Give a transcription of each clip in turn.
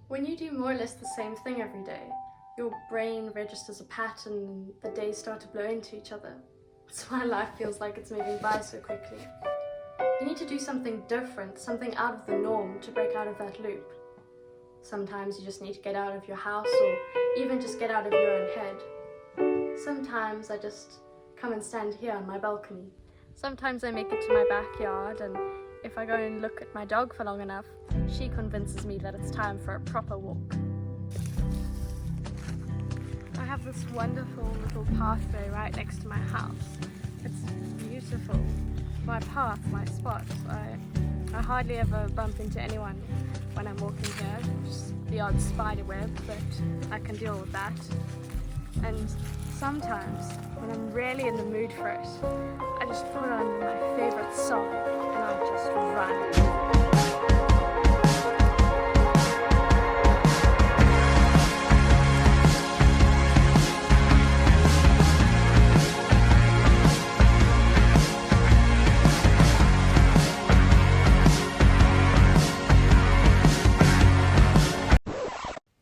When you do more or less the same thing every day, your brain registers a pattern and the days start to blow into each other. That's why life feels like it's moving by so quickly. You need to do something different, something out of the norm to break out of that loop. Sometimes you just need to get out of your house or even just get out of your own head. Sometimes I just come and stand here on my balcony. Sometimes I make it to my backyard, and if I go and look at my dog for long enough, she convinces me that it's time for a proper walk. I have this wonderful little pathway right next to my house. It's beautiful. My path, my spot. I hardly ever bump into anyone when I'm walking here. Just the odd spider web, but I can deal with that. And sometimes, when I'm really in the mood for it, I just put on my favourite song and I just run.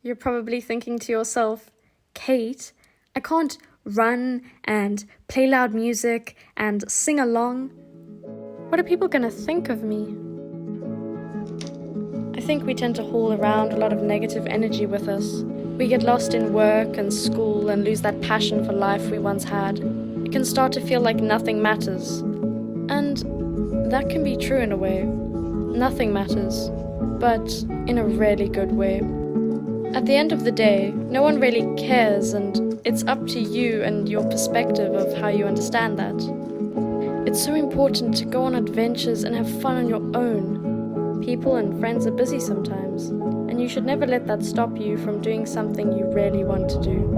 You're probably thinking to yourself, Kate, I can't run and play loud music and sing along. What are people going to think of me? I think we tend to haul around a lot of negative energy with us. We get lost in work and school and lose that passion for life we once had. It can start to feel like nothing matters. And that can be true in a way. Nothing matters, but in a really good way. At the end of the day, no one really cares, and it's up to you and your perspective of how you understand that. It's so important to go on adventures and have fun on your own. People and friends are busy sometimes, and you should never let that stop you from doing something you really want to do.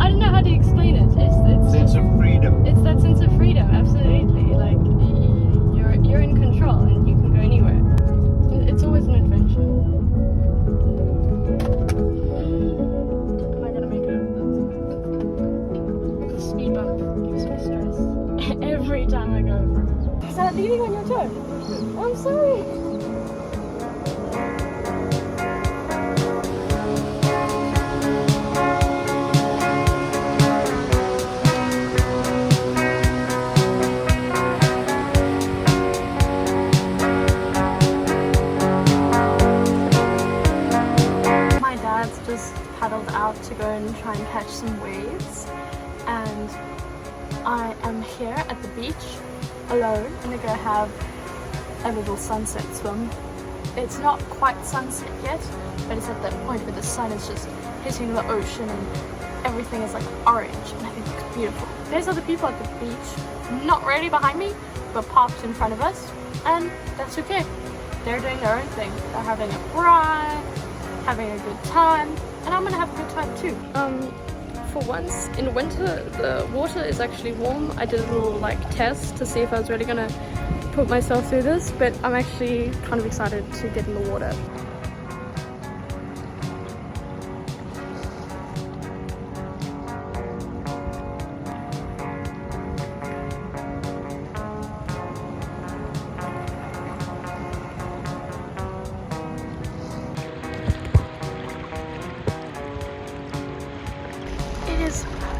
I don't know how to explain it. It's sense of freedom. It's that sense of freedom, absolutely. Like, you're in control and you can go anywhere. It's always an adventure. Am I gonna make it? The speed bump gives me stress every time I go over it. Is that leaving on your toe? I'm sorry. Just paddled out to go and try and catch some waves, and I am here at the beach alone. I'm gonna go have a little sunset swim. It's not quite sunset yet, but it's at that point where the sun is just hitting the ocean and everything is like orange, and I think it's beautiful. There's other people at the beach, not really behind me, but parked in front of us, and that's okay. They're doing their own thing. They're having a cry, having a good time, and I'm gonna have a good time too. For once, in winter, the water is actually warm. I did a little test to see if I was really gonna put myself through this, but I'm actually kind of excited to get in the water.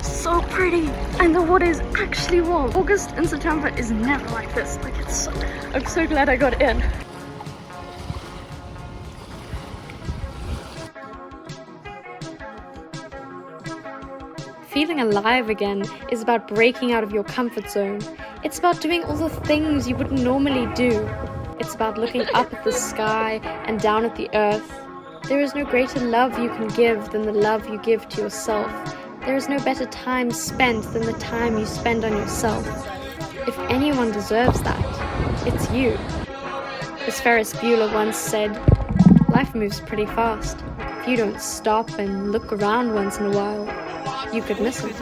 So pretty, and the water is actually warm. August and September is never like this. I'm so glad I got in. Feeling alive again is about breaking out of your comfort zone. It's about doing all the things you wouldn't normally do. It's about looking up at the sky and down at the earth. There is no greater love you can give than the love you give to yourself. There is no better time spent than the time you spend on yourself. If anyone deserves that, it's you. As Ferris Bueller once said, life moves pretty fast. If you don't stop and look around once in a while, you could miss it.